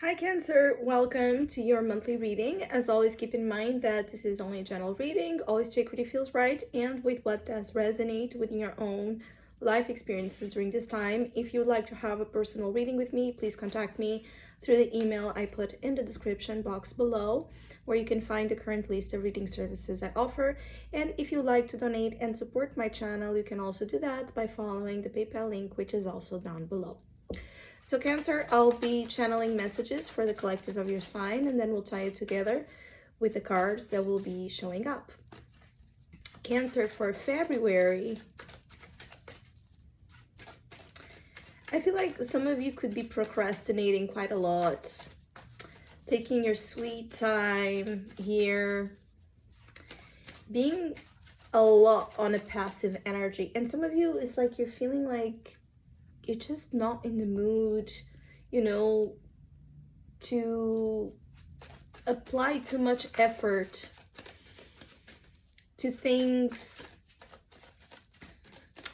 Hi Cancer, welcome to your monthly reading. As always, keep in mind that this is only a general reading. Always check what it feels right and with what does resonate within your own life experiences during this time. If you would like to have a personal reading with me, please contact me through the email I put in the description box below, where you can find the current list of reading services I offer. And if you'd like to donate and support my channel, you can also do that by following the PayPal link, which is also down below. So Cancer, I'll be channeling messages for the collective of your sign, and then we'll tie it together with the cards that will be showing up. Cancer, for February, I feel like some of you could be procrastinating quite a lot, taking your sweet time here, being a lot on a passive energy. And some of you, it's like you're feeling like you're just not in the mood, to apply too much effort to things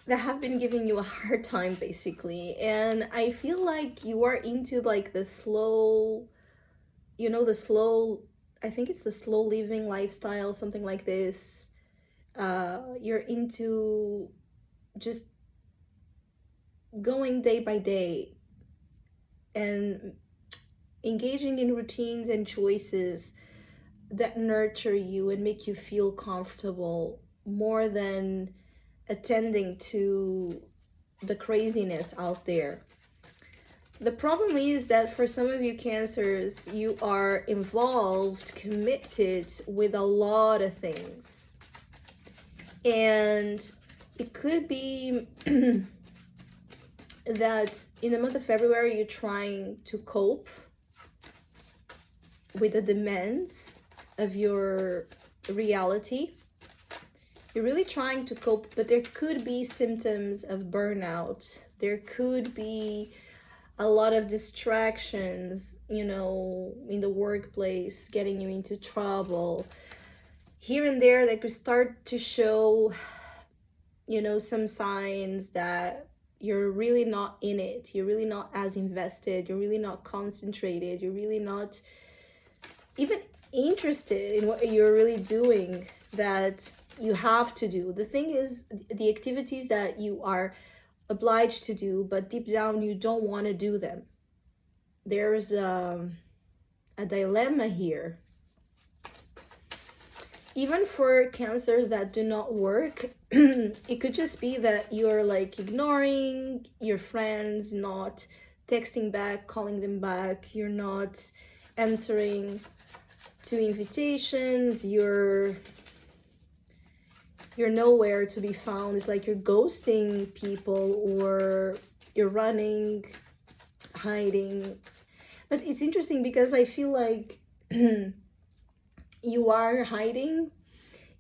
that have been giving you a hard time, basically. And I feel like you are into like the slow, I think it's the slow living lifestyle, something like this. You're into just going day by day and engaging in routines and choices that nurture you and make you feel comfortable more than attending to the craziness out there. The problem is that for some of you Cancers, you are involved, committed with a lot of things. And it could be that in the month of February, you're trying to cope with the demands of your reality. You're really trying to cope, but there could be symptoms of burnout. There could be a lot of distractions, in the workplace, getting you into trouble. Here and there, they could start to show, some signs that you're really not in it. You're really not as invested. You're really not concentrated. You're really not even interested in what you're really doing that you have to do. The thing is, the activities that you are obliged to do, but deep down you don't want to do them. There's a dilemma here. Even for Cancers that do not work, it could just be that you're like ignoring your friends, not texting back, calling them back, you're not answering to invitations, you're nowhere to be found. It's like you're ghosting people, or you're running, hiding. But it's interesting because I feel like you are hiding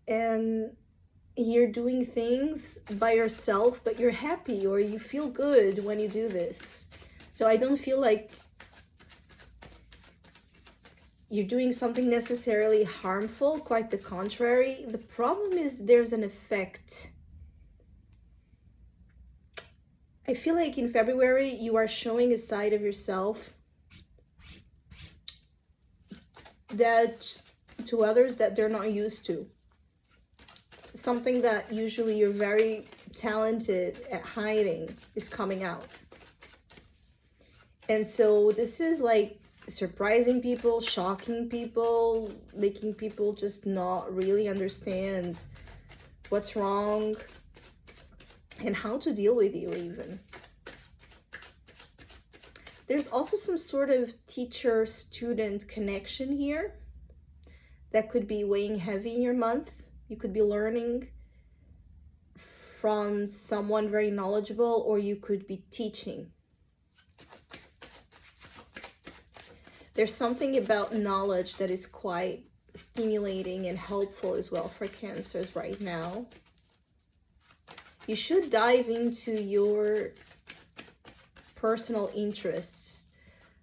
and you're doing things by yourself, but you're happy or you feel good when you do this. So I don't feel like you're doing something necessarily harmful, quite the contrary. The problem is there's an effect. I feel like in February you are showing a side of yourself that to others that they're not used to. Something that usually you're very talented at hiding is coming out. And so this is like surprising people, shocking people, making people just not really understand what's wrong and how to deal with you even. There's also some sort of teacher-student connection here that could be weighing heavy in your month. You could be learning from someone very knowledgeable, or you could be teaching. There's something about knowledge that is quite stimulating and helpful as well for Cancers right now. You should dive into your personal interests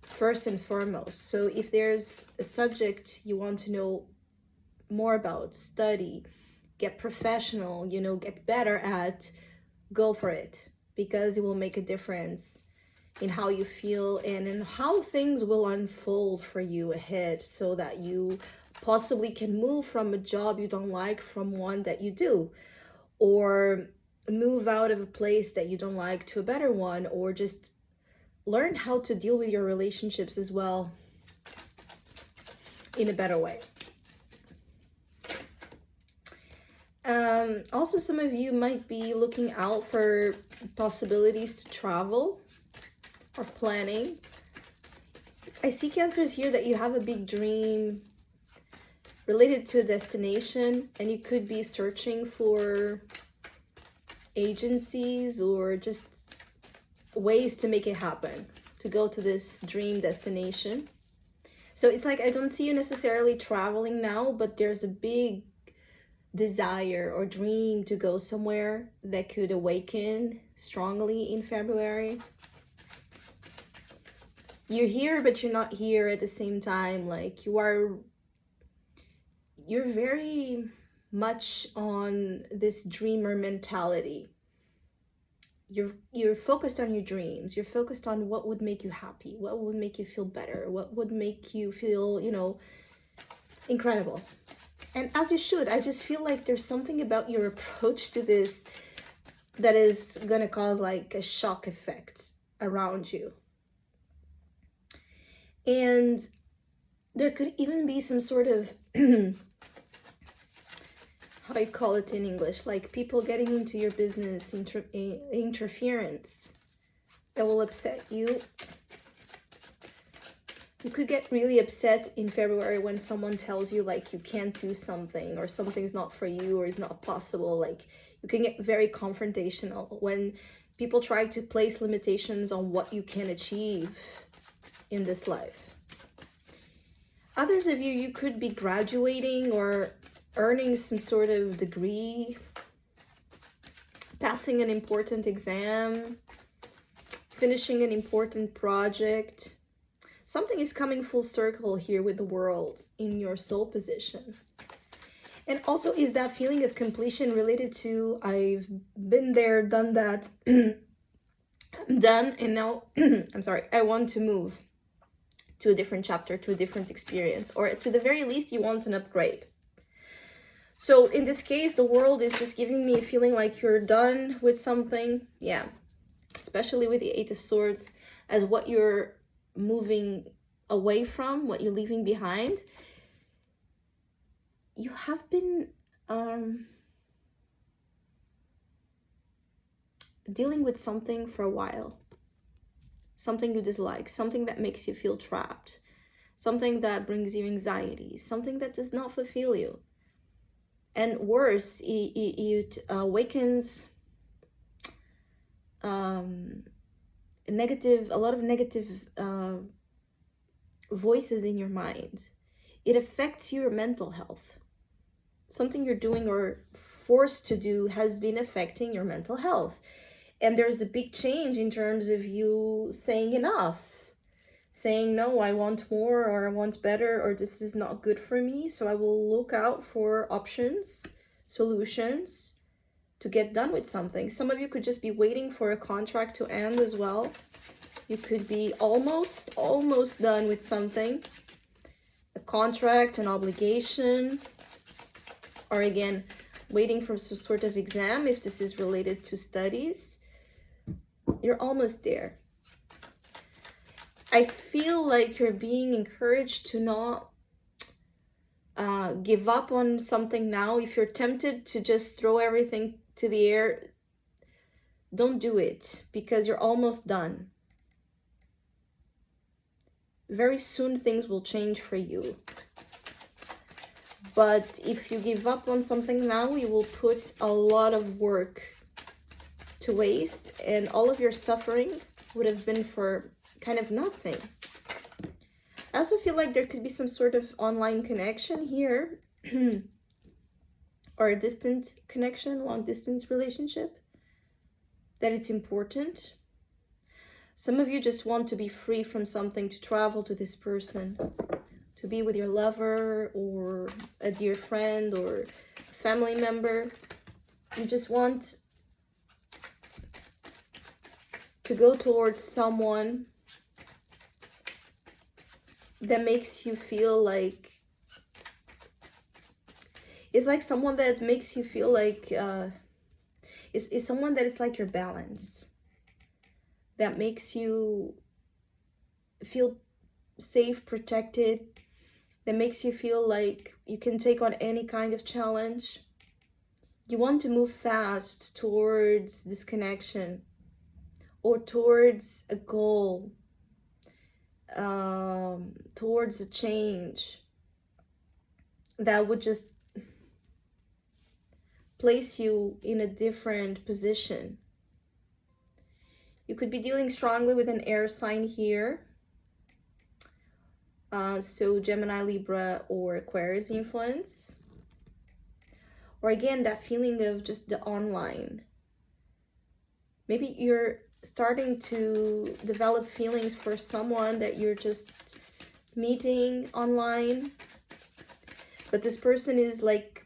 first and foremost. So if there's a subject you want to know more about, study, get professional, get better at, go for it, because it will make a difference in how you feel and in how things will unfold for you ahead, so that you possibly can move from a job you don't like from one that you do, or move out of a place that you don't like to a better one, or just learn how to deal with your relationships as well in a better way. Also, some of you might be looking out for possibilities to travel or planning. I see, Cancers, here that you have a big dream related to a destination, and you could be searching for agencies or just ways to make it happen, to go to this dream destination. So it's like, I don't see you necessarily traveling now, but there's a big desire or dream to go somewhere that could awaken strongly in February. You're here, but you're not here at the same time. Like, you're very much on this dreamer mentality. You're focused on your dreams. You're focused on what would make you happy, what would make you feel better, what would make you feel, incredible. And as you should. I just feel like there's something about your approach to this that is gonna cause like a shock effect around you. And there could even be some sort of how I call it in English, like people getting into your business, interference that will upset you. You could get really upset in February when someone tells you like you can't do something, or something's not for you, or is not possible. Like, you can get very confrontational when people try to place limitations on what you can achieve in this life. Others of you, you could be graduating or earning some sort of degree, passing an important exam, finishing an important project. Something is coming full circle here with the world in your soul position. And also, is that feeling of completion related to, I've been there, done that, I'm done, and now, I want to move to a different chapter, to a different experience, or to the very least, you want an upgrade. So in this case, the world is just giving me a feeling like you're done with something. Yeah, especially with the Eight of Swords, as what you're moving away from, what you're leaving behind. You have been dealing with something for a while, something you dislike, something that makes you feel trapped, something that brings you anxiety, something that does not fulfill you. And worse, it awakens a lot of negative voices in your mind. It affects your mental health. Something you're doing or forced to do has been affecting your mental health. And there's a big change in terms of you saying enough, saying, no, I want more, or I want better, or this is not good for me. So I will look out for options, solutions to get done with something. Some of you could just be waiting for a contract to end as well. You could be almost done with something, a contract, an obligation, or again, waiting for some sort of exam if this is related to studies. You're almost there. I feel like you're being encouraged to not give up on something now. If you're tempted to just throw everything to the air, don't do it, because you're almost done. Very soon things will change for you. But if you give up on something now, you will put a lot of work to waste, and all of your suffering would have been for kind of nothing. I also feel like there could be some sort of online connection here or a distant connection, long distance relationship, that it's important. Some of you just want to be free from something, to travel to this person, to be with your lover or a dear friend or a family member. You just want to go towards someone that makes you feel like, it's like someone that makes you feel like is someone that is like your balance, that makes you feel safe, protected, that makes you feel like you can take on any kind of challenge. You want to move fast towards this connection or towards a goal, towards a change that would just place you in a different position. You could be dealing strongly with an air sign here. So Gemini, Libra, or Aquarius influence. Or again, that feeling of just the online. Maybe you're starting to develop feelings for someone that you're just meeting online. But this person is like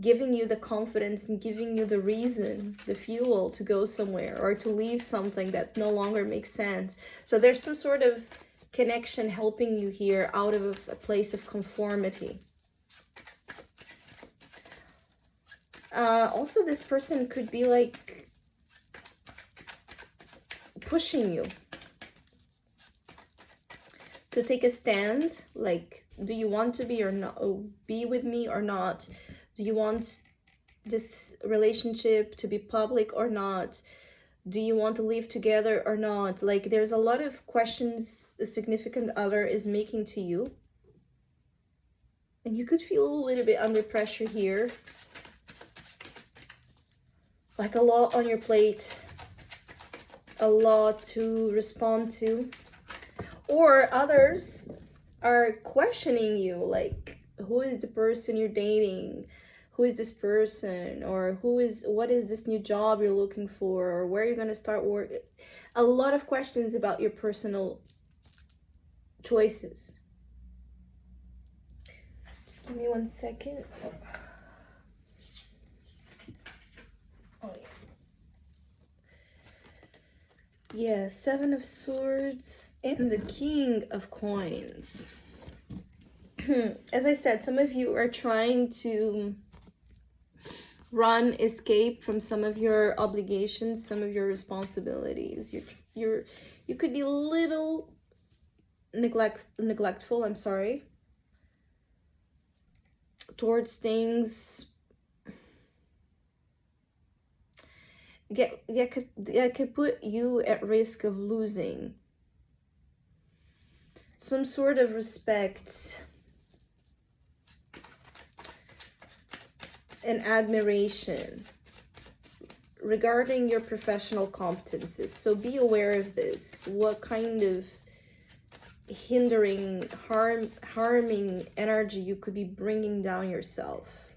giving you the confidence and giving you the reason, the fuel to go somewhere or to leave something that no longer makes sense. So there's some sort of connection helping you here out of a place of conformity. Also, this person could be like pushing you to take a stand. Like, do you want to be or not, be with me or not? Do you want this relationship to be public or not? Do you want to live together or not? Like, there's a lot of questions a significant other is making to you. And you could feel a little bit under pressure here. Like a lot on your plate. A lot to respond to. Or others are questioning you, like, who is the person you're dating? Who is this person? Or what is this new job you're looking for? Or where you're going to start work? A lot of questions about your personal choices. Just give me 1 second. Oh, yeah, Seven of Swords and the King of Coins. As I said, some of you are trying to escape from some of your obligations, some of your responsibilities. You could be a little neglectful, I'm sorry, towards things. That could put you at risk of losing some sort of respect and admiration regarding your professional competences. So be aware of this. What kind of harming energy you could be bringing down yourself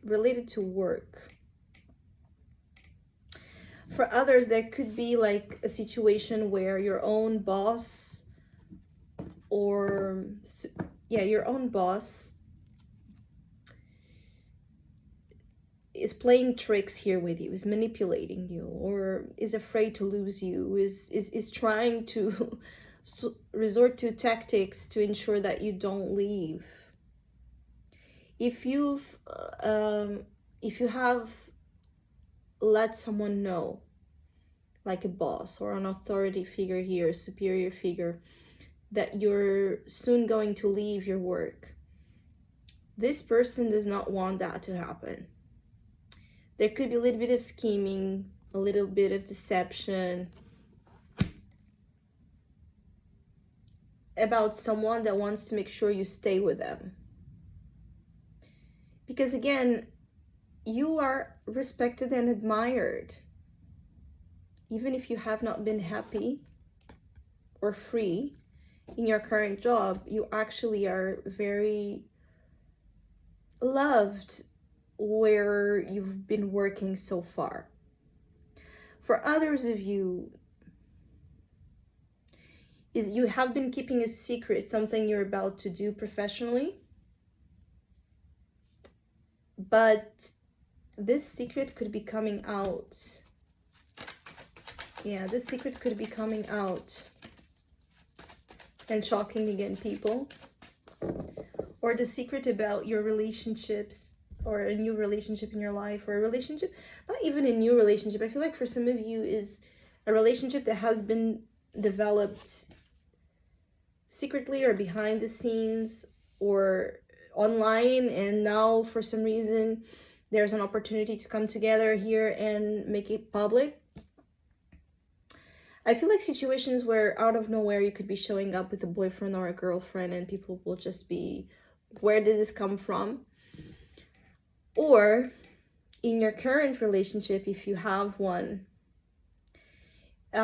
related to work. For others, there could be like a situation where your own boss your own boss is playing tricks here with you, is manipulating you, or is afraid to lose you, is trying to resort to tactics to ensure that you don't leave. If you have let someone know, like a boss or an authority figure here, a superior figure, that you're soon going to leave your work, this person does not want that to happen. There could be a little bit of scheming, a little bit of deception about someone that wants to make sure you stay with them. Because again, you are respected and admired. Even if you have not been happy or free in your current job, you actually are very loved where you've been working so far. For others of you, you have been keeping a secret, something you're about to do professionally, but this secret could be coming out Yeah, this secret could be coming out and shocking again people. Or the secret about your relationships, or a new relationship in your life, or a relationship, not even a new relationship. I feel like for some of you is a relationship that has been developed secretly or behind the scenes or online, and now for some reason there's an opportunity to come together here and make it public. I feel like situations where out of nowhere you could be showing up with a boyfriend or a girlfriend and people will just be, where did this come from? Or in your current relationship, if you have one, you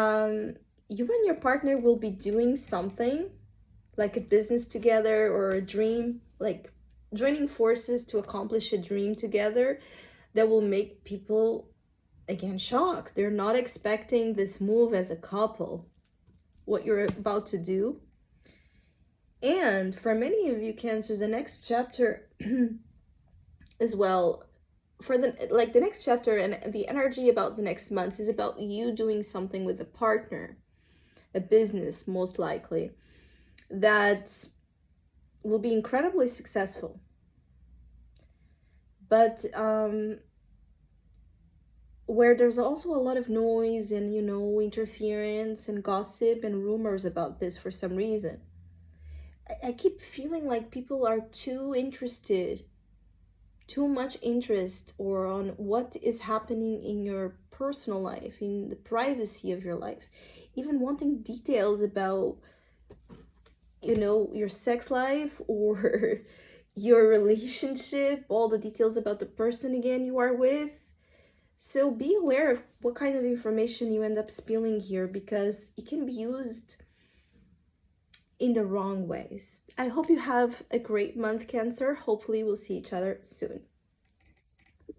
and your partner will be doing something like a business together or a dream, like joining forces to accomplish a dream together that will make people again shocked. They're not expecting this move as a couple, what you're about to do. And for many of you Cancers, the next chapter as well, for the next chapter and the energy about the next months is about you doing something with a partner, a business most likely, that will be incredibly successful. But where there's also a lot of noise and, interference and gossip and rumors about this for some reason. I keep feeling like people are too interested, too much interest, or on what is happening in your personal life, in the privacy of your life, even wanting details about, your sex life or your relationship, all the details about the person again you are with. So be aware of what kind of information you end up spilling here, because it can be used in the wrong ways. I hope you have a great month, Cancer. Hopefully we'll see each other soon.